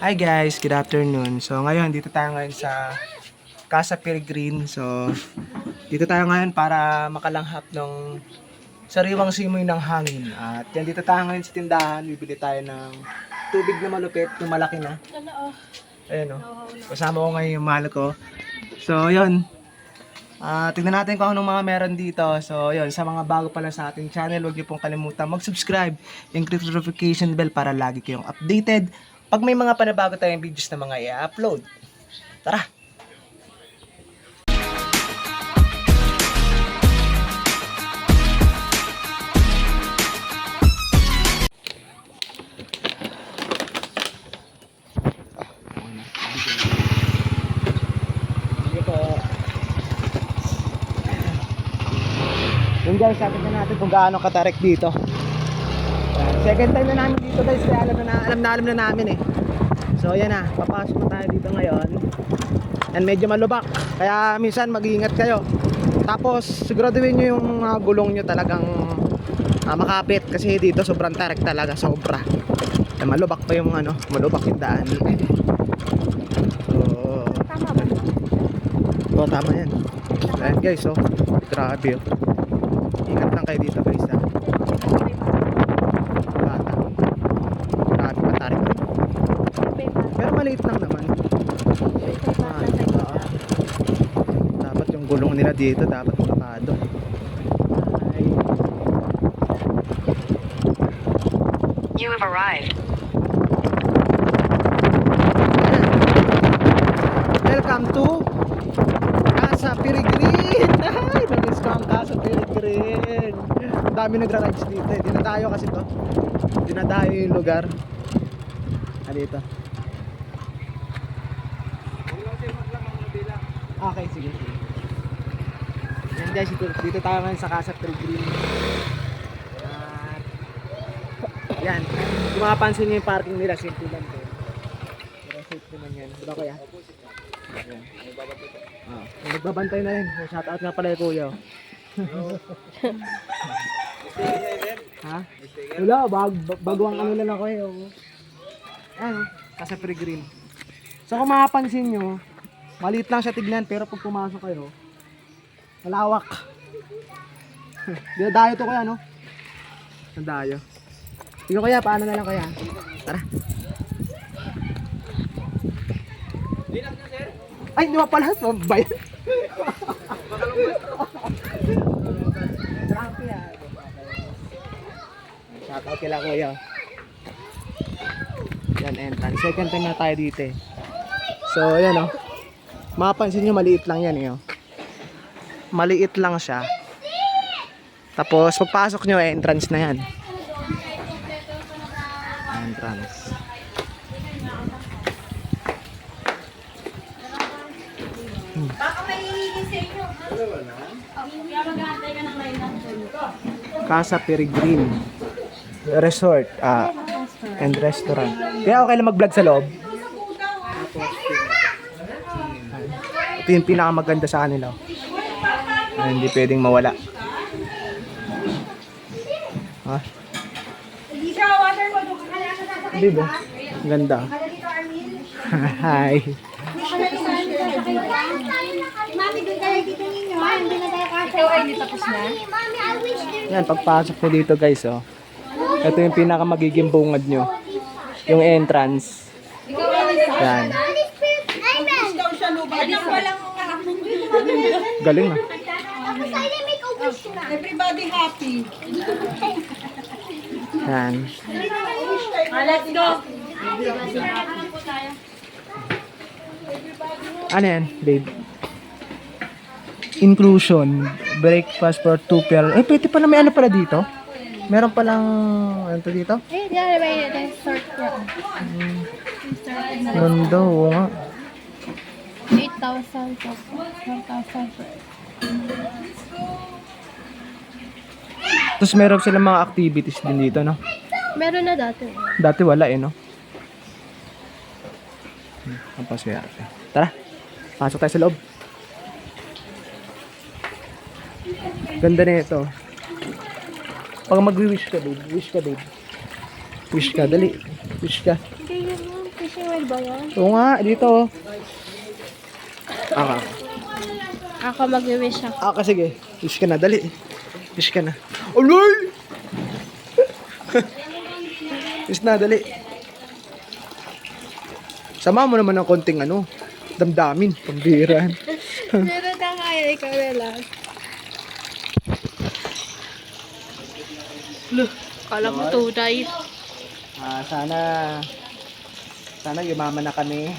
Hi guys, good afternoon. So ngayon, dito tayo ngayon sa Casa Peregrine. So dito tayo ngayon para makalanghap ng sariwang simoy ng hangin. At yan, dito tayo ngayon sa tindahan. Bibili tayo ng tubig na malupit, yung malaki na. Ayan o. Kasama ko ngayon yung mahal ko. So yun. Tingnan natin kung anong mga meron dito. So yun, sa mga bago pala sa ating channel, huwag niyo pong kalimutan mag-subscribe. Yung notification bell para lagi kayong updated pag may mga panabago tayong videos na mga i-upload. Tara! Sige po. Yung guys, sabi na natin kung gaano katarik dito. Second time na namin dito guys, kaya alam na namin eh. So yan na, papasok na tayo dito ngayon. And medyo malubak, kaya minsan mag-iingat kayo. Tapos siguraduhin nyo yung gulong nyo talagang makapit. Kasi dito sobrang tarik talaga, sobra. And malubak pa yung malubak yung daan. So tama ba? Oo, tama yan. Ayan guys, oh, grabe oh. Ingat lang kayo dito guys ha. Pero maliit lang naman. Dapat yung gulong nila dito dapat makapado. You have arrived. Welcome to Casa Peregrine. Ay, nag-miss ko ang Casa Peregrine. Ang dami nagra-rides dito eh. Dinadayo kasi to. Dinadayo yung lugar. Dito. Okay, sige. Yan guys, dito tayo ngayon sa Casa Peregrine. Yan. Kung makapansin nyo yung parking nila, simple lang po. Pero safe naman yan. Diba kuya? Yan. Nagbabantay na rin. Shout out nga pala yung kuya. Ha? Wala, baguang ano lang ako eh. Ayan, Casa Peregrine. So kung makapansin nyo, maliit lang siya tignan, pero pag pumasok kayo, malawak. Dinadayo to kuya, no? Dinadayo. Sige kuya, paano na lang kuya? Tara. Ay, di ba pala? Bayan. Shout out kila kuya. Yan, entrance. Second time na tayo dito eh. So, ayan o. Mapapansin nyo, maliit lang yan eh. Maliit lang siya. Tapos, pagpasok nyo, entrance na yan. Entrance. Casa Peregrine Resort and Restaurant. Kaya okay lang mag-vlog sa loob. Ito yung pinakamaganda sa kanila. Hindi pwedeng mawala. Ha? Bibo. Ganda. Hi. Mami, doon tayo dito ninyo. Hindi na tayo kasi. Ikaw ay tapos na? Mami, I wish there. Yan, pagpasok nyo dito guys, oh. Ito yung pinaka magiging bungad nyo. Yung entrance. Yan. Galing na. Tapos ay make a wish na. Everybody happy. Yan. Let's go. Ano yan, babe? Inclusion. Breakfast for 2 per... Eh, pwede pala may ano pala dito? Meron palang... Ano to dito? Eh, di ba yung sort ko? Ganda, oo nga. 8,000 to 1,000 per. Tapos meron silang mga activities din dito, no? Meron na dati. Dati wala eh, no? Ang paswerte. Tara, pasok tayo sa loob. Ganda na ito. Pag mag-wish ka, babe. Wish ka, babe. Wish ka, dali. Wish ka. Hindi yun. Kasi fuel ba yan? Oo nga, dito. Ako mag-wish ako. Sige. Wish ka na, dali. Wish ka na. Aloy! Wish na, dali. Sama mo naman ng konting damdamin, pambihirahan. Meron na kaya, ikaw na lang. Kala ko tunay. Sana yumaman na kami.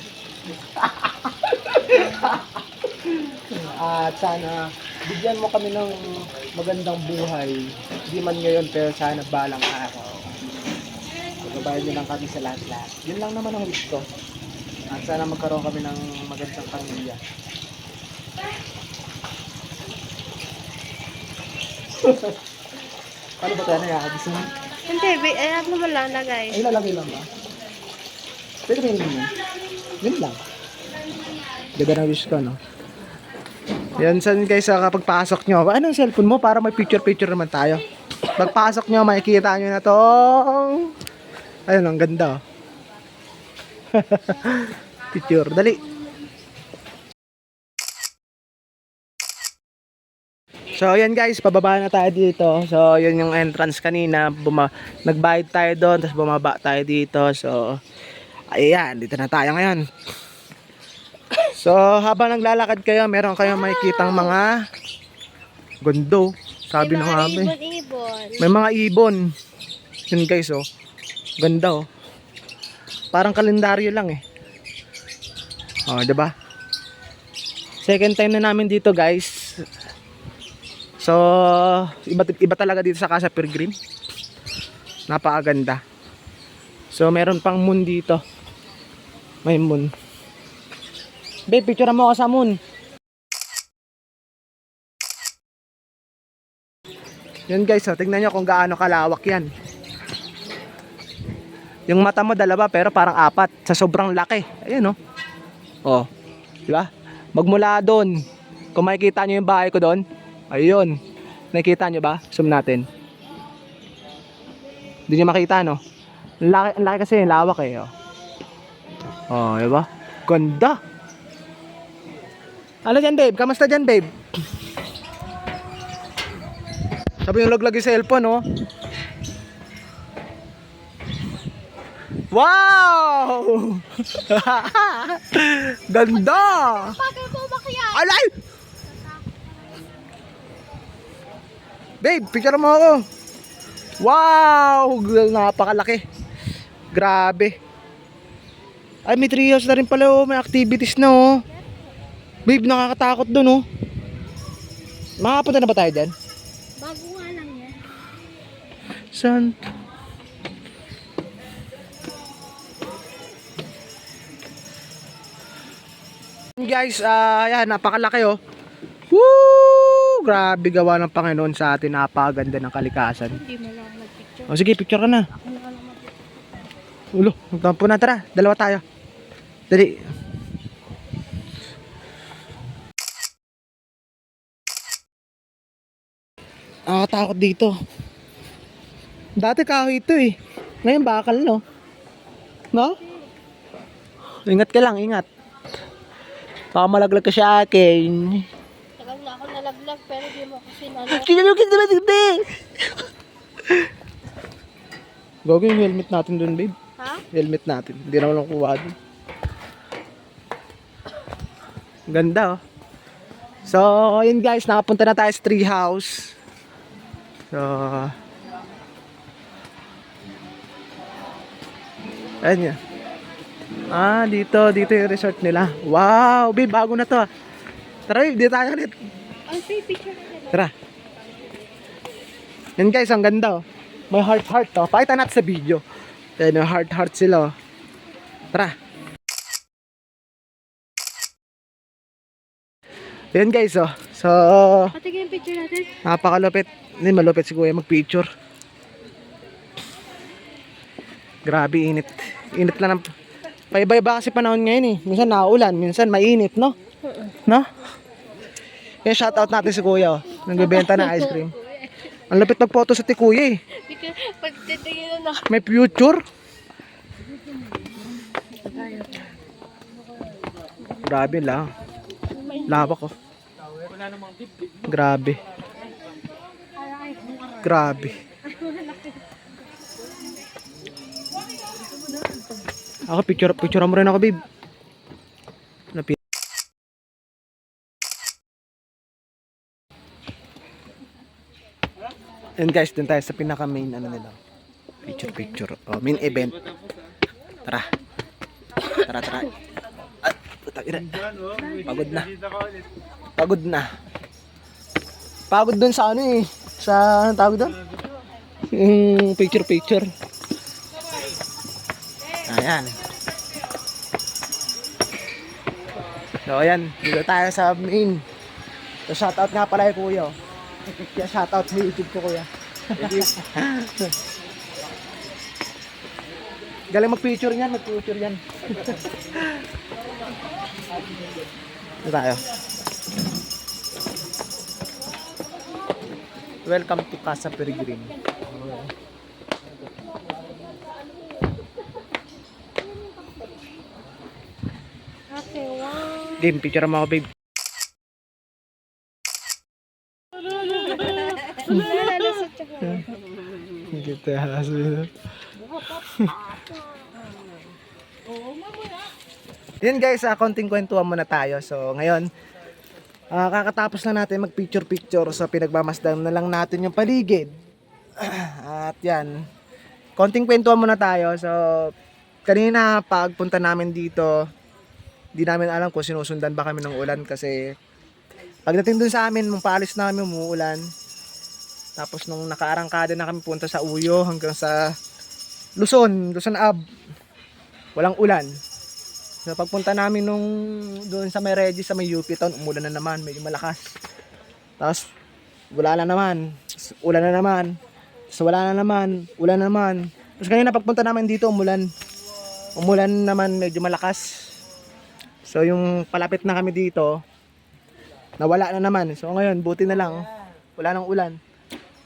At sana bigyan mo kami ng magandang buhay. Hindi man ngayon pero sana balang araw. Pagbabayan nyo lang kami sa lahat-lahat. Yun lang naman ang wish ko. At sana magkaroon kami ng magandang pamilya. Paano ba tayo nakakabis mo? Hindi, ayan mo lang na guys. Ay, lalagay lang ba? Pwede ba yun? Yun lang. Ganda ng wish ko, no? Yan, saan guys, kapag pasok nyo, anong cellphone mo para may picture-picture naman tayo? Pagpasok nyo, makikita nyo na to. Ayun, ang ganda. Picture, dali. So, yan guys, pababa na tayo dito. So, yun yung entrance kanina. Nagbayad tayo doon, tapos bumaba tayo dito. So, ayan, dito na tayo ngayon. So, habang naglalakad kayo, meron kayong makikitang mga gondo. Sabi ng amin. Ibon. May mga ibon. Yun guys, oh. Ganda, oh. Parang kalendaryo lang, eh. Oh, diba? Second time na namin dito, guys. So, iba talaga dito sa Casa Peregrine. Napakaganda. So, meron pang moon dito. May moon. Babe, picture mo ako sa moon. Yan guys, oh, tingnan nyo kung gaano kalawak yan. Yung mata mo dalawa pero parang apat sa sobrang laki. Ayun, oh. Oh, di ba? Magmula doon, kung makikita nyo yung bahay ko doon, ayun. Nakikita nyo ba? Zoom natin. Hindi nyo makita, no? Ang laki kasi, yung lawak eh. Oh, di ba? Ganda. Ano dyan, babe? Kamusta dyan, babe? Sabi yung laglag yung cellphone, oh. Wow! Ganda! Bagal ko umakyat. Alay! Babe, picture mo ako. Wow! Napakalaki. Grabe. Ay, may treehouse na rin pala, oh. May activities na, oh. Babe, nakakatakot dun, oh. Makapunta na ba tayo dyan? Bago nga lang yan. San? Guys, ayan, napakalaki, oh. Woo! Grabe gawa ng Panginoon sa atin. Napakaganda ng kalikasan. Hindi mo lang mag-picture. O sige, picture ka na. Ako na lang mag-picture. Ulo, magtampo na. Tara, dalawa tayo. Dali. Nakakatakot dito. Dati kahoy ito eh. Ngayon bakal, no? No? Ingat ka lang, ingat. Baka malaglag ka sa akin. Tagal na ako nalaglag pero di mo kasi Kinalugin naman hindi! Gawin yung helmet natin dun, babe. Ha? Helmet natin. Hindi naman lang kuha dun. Ganda, oh. So, ayun guys. Nakapunta na tayo sa tree house. So, ayun yun. Dito yung resort nila. Wow, babe, bago na to, ah. Tara, babe, dito tayo ulit. Ay, say picture na. Tara. Yan guys, ang ganda, oh. May heart, oh. Pakita natin sa video. Yan, heart sila, oh. Tara. Yan guys, oh. So, Patigyan yung picture natin. napakalupit. Hindi, malupit si Kuya mag-picture. Grabe, init. Init lang ng... Paiba-iba kasi panahon ngayon eh. Minsan naulan, minsan mainit, no? No? Kaya shoutout natin si Kuya, oh. Nagbebenta ng ice cream. Ang lapit mag-photo sa ti Kuya, eh. Pagtitigyan na. May future. Grabe lang. Lawak ko. Grabe. Grabe. Ako picture mo rin ako, babe. And guys, dun tayo sa pinaka main ano nila. Picture. Oh, main event. Tara. Tara. Ay, putang ina. Pagod na. Pagod dun sa ano eh. Sa anong tawag doon? Yung picture. Ayan. So ayan, dito tayo sa main. So shoutout nga pala kay kuya. Kaya shoutout sa YouTube ko, kuya. Galing mag-picture yan. Dito tayo. Welcome to Casa Peregrine. Okay, wow. Game, picture mo ako, babe. Nalalasot siya ko. Kita hasil. Yan guys, konting kwentuhan muna tayo. So ngayon, kakatapos na natin mag-picture so pinagmamasdan na lang natin yung paligid. At yan, konting kwentuhan muna tayo. So kanina pagpunta namin dito, di namin alam kung sinusundan ba kami ng ulan kasi pagdating dun sa amin, nung paalis namin umuulan. Tapos nung nakaarangkada na kami punta sa Uyo hanggang sa Luzon Ab, walang ulan. So pagpunta namin nung doon sa may Regis sa may UP Town, umulan na naman, medyo malakas. Tapos wala na naman, ulan na naman. So wala na naman, ulan na naman. Tapos kanina pagpunta namin dito, umulan naman, medyo malakas. So yung palapit na kami dito, nawala na naman. So ngayon, buti na lang, wala nang ulan.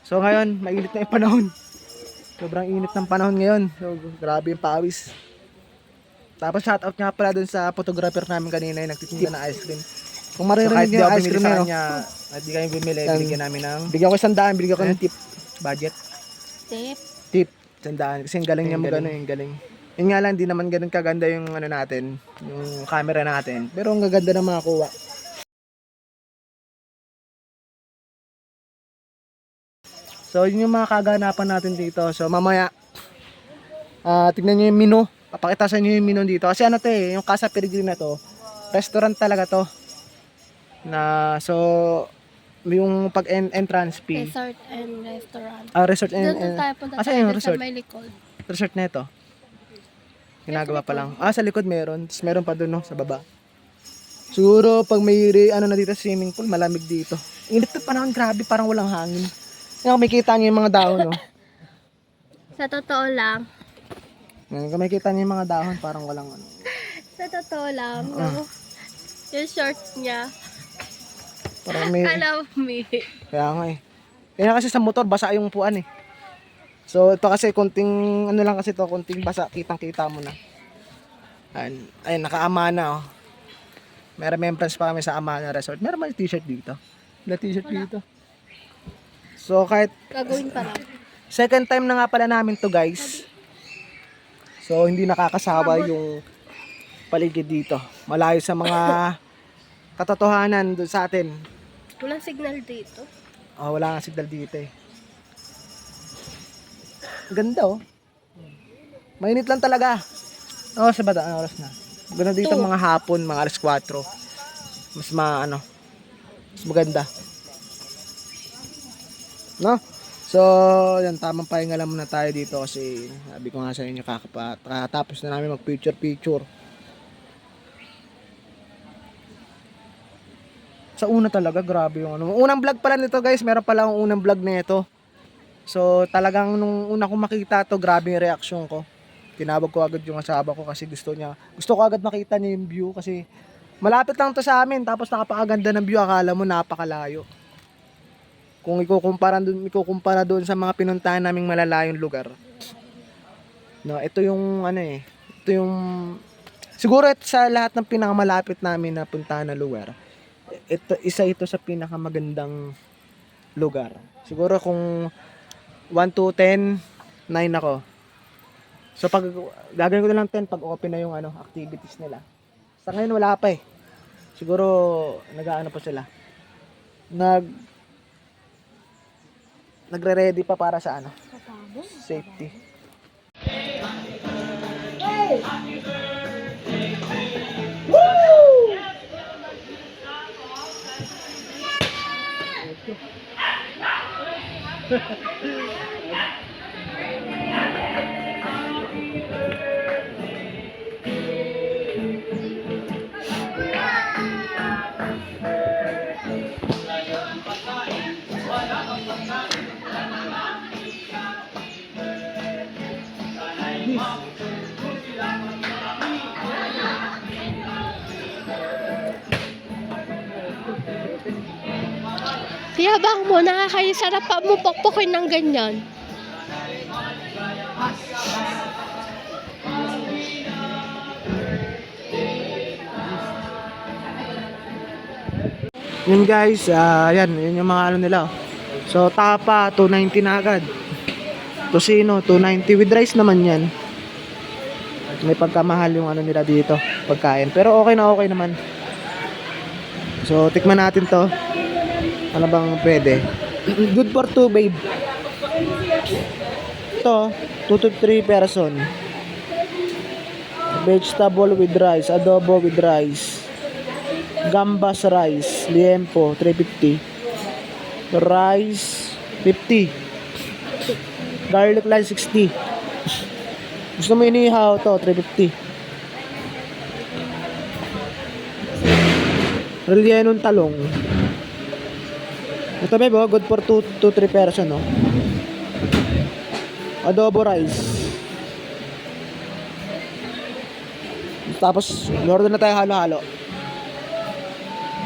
So ngayon, mainit na yung panahon. Sobrang init ng panahon ngayon. So grabe yung pawis. Tapos shoutout nga pala dun sa photographer namin kanina yung nagtitinda ng ice cream. Kung maririnig niyo yung ice cream sa kanya, at di kayo bumili, bigyan namin ng... Bigyan ko 100, bigyan ko ng tip. Budget. Tip. 100. Kasi yung galing niya mo gano'n, yung galing. Yun nga lang, di naman ganun kaganda yung ano natin, yung camera natin. Pero ang gaganda na makakuha. So yun yung mga kaganapan natin dito. So mamaya tignan niyo yung menu. Papakita sa inyo yung menu dito. Kasi ano to yung Casa Peregrine na to, restaurant talaga to. Na so yung pag entrance fee. Resort and restaurant. Resort and Doon tayo punta asa tayo yung doon resort? sa may likod. Resort na ito. Ginagawa pa lang. Sa likod meron. Tapos meron pa doon no, sa baba. Siguro pag may ano na dito swimming pool, malamig dito. Init na panahon, grabe, parang walang hangin. Kung makikita niyo yung mga dahon, no? Sa totoo lang. Kung makikita niyo yung mga dahon, parang walang ano. Sa totoo lang, no? Yung short niya. Parang may... Kalami. Kaya nga eh. Kaya kasi sa motor, basa yung upuan eh. So ito kasi konting, ano lang kasi to, konting basa, kitang-kita mo na. Ayun, naka-Amana oh. May remembrance pa kami sa Amana Resort. Meron ba yung t-shirt dito? Wala t-shirt dito. So kahit Gagawin pa lang. second time na nga pala namin to guys. So hindi nakakasawa yung paligid dito. Malayo sa mga katotohanan doon sa atin. Walang signal dito. Wala nga signal dito eh. Ganda oh. Mainit lang talaga. Sa bata, oras na. Ganda dito mga hapon, mga alas 4. Mas mas maganda. No? So, yan, tamang pahinga lang muna tayo dito kasi sabi ko nga sa inyo kakatapos na namin mag-picture. Sa una talaga, grabe yung ano. Unang vlog pala nito guys, meron pala akong unang vlog na ito. So, talagang nung una kong makita to, grabe yung reaction ko. Tinawag ko agad yung asawa ko kasi gusto ko agad makita niya yung view kasi malapit lang to sa amin tapos napakaganda ng view, akala mo napakalayo. Kung ikukumpara doon sa mga pinuntahan naming malalayong lugar. No, ito yung ito yung Siguro ito sa lahat ng pinakamalapit namin na puntahan na lugar, ito sa pinakamagandang lugar. Siguro kung 1 to 10, 9 ako. So pag gagawin ko na lang 10 pag open na yung activities nila. Sa ngayon wala pa eh. Siguro nag-aano pa sila. Nagre-ready pa para sa safety. Tiyabang mo, nakakayasarap pa mo pokpokin ng ganyan. Yun guys, yun yung mga nila. So tapa 290 na agad. Tocino 290 with rice naman yan. May pagkamahal yung nila dito, pagkain. Pero okay na okay naman. So tikman natin to. Ano bang pwede? Good for 2 babe. Ito 2 to 3 person. Vegetable with rice, adobo with rice. Gambas rice, liempo 350. Rice 50. Garlic rice 60. Gusto mo inihaw to 350. Rellenong talong. Ito bebo, good for 2 to 3 person, no? Adobo rice. Tapos, order na tayo halo-halo.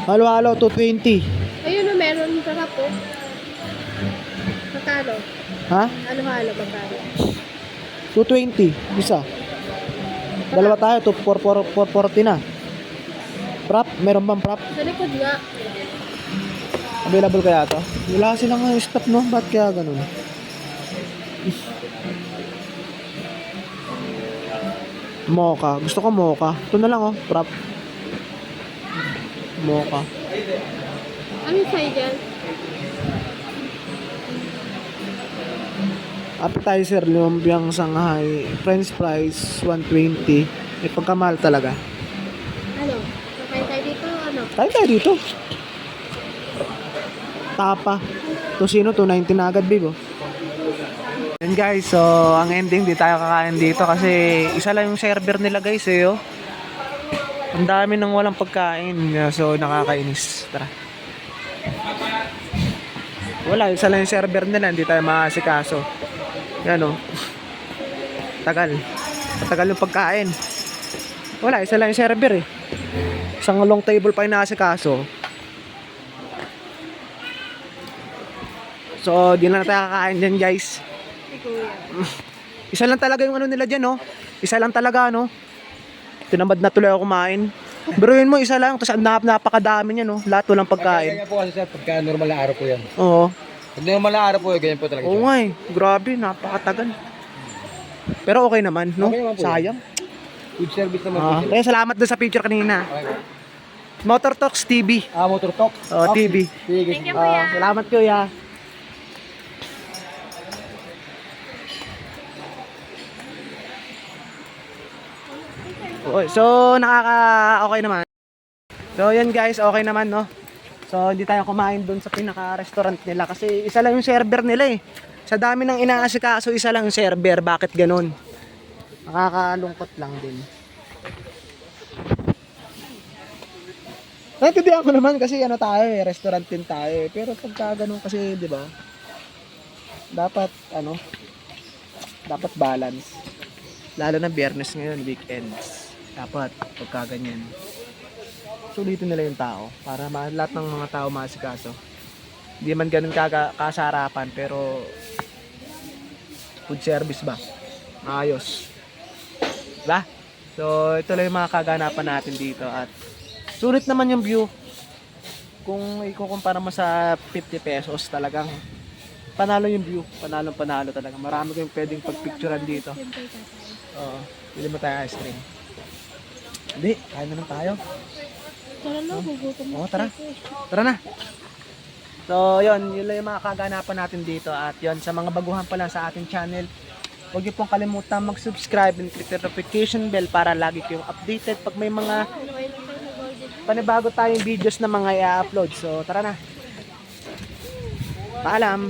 Halo-halo, 220. Ayun o, meron sarap po. Magkano? Ha? Halo-halo, magkano? 220, isa. Dalawa tayo, 440 na. Prop, meron bang prop? Sa likod nga. Available kaya to? Wala silang stop, no? Ba't kaya ganun? Mocha. Gusto ko mocha. Ito na lang, oh. Prop. Mocha. Ano yung sa'yo dyan? Appetizer, lumpiang Shanghai. French fries, 120. May pagkamahal talaga. Ano? Kakain tayo dito, ano? Tayo dito. Tapa. Tocino, 290 na agad, babe, oh. Yan guys, so ang ending di tayo kakain dito kasi isa lang yung server nila guys eh, oh. Ang dami nang walang pagkain, so nakakainis. Tara. Wala, isa lang yung server nila, hindi tayo maasikaso. Yan, oh. Tagal. Tagal yung pagkain. Wala, isa lang yung server eh. Isang long table pa yung naasikaso. So, di na tayo kakain dyan guys. Isa lang talaga yung nila dyan, no? Isa lang talaga, no? Tinamad na tuloy ako kumain. Biruin mo, isa lang. Tapos napakadami niya, no? Lahat walang pagkain. Ganyan po kasi sir, pagka normal na araw po yan. Oo. Pag normal na araw po, ganyan po talaga. Oo nga eh. Grabe, napakatagal. Pero okay naman, no? Okay naman po. Sayang. Food service naman po. Kaya salamat doon sa picture kanina. Okay po. Motor Talks TV. Motor talk. Oh, TV. Sige. Salamat kuya. So, okay naman. So, yan guys, okay naman, no? So, hindi tayo kumain doon sa pinaka-restaurant nila kasi isa lang yung server nila eh. Sa dami ng inaasikaso, isa lang yung server. Bakit ganun? Nakakalungkot lang din. Naintindihan ko naman kasi tayo eh, restaurant din tayo eh. Pero pagka ganun kasi, di ba? Dapat, dapat balance. Lalo na Biyernes ngayon, weekends. Dapat, pagka ganyan. Sulitin nila yung tao para lahat ng mga tao maasikaso. Hindi man ganun kasarapan pero food service ba? Ayos. Diba? So, ito lang yung mga kaganapan natin dito. At sulit naman yung view. Kung ikukumpara mo sa 50 pesos, talagang panalo yung view. Panalo talaga. Marami kayong pwedeng pagpicturean dito. Oo. Pili mo tayo ice cream. Hindi, kain na lang tayo. Tara na, gugutom Oo, tara. Tara na. So, yun lang yung mga kaganapan natin dito. At yun, sa mga baguhan pa lang sa ating channel, huwag niyo pong kalimutan mag-subscribe and click the notification bell para lagi kayong updated pag may mga panibago tayong videos na mga i-upload. So, tara na. Paalam.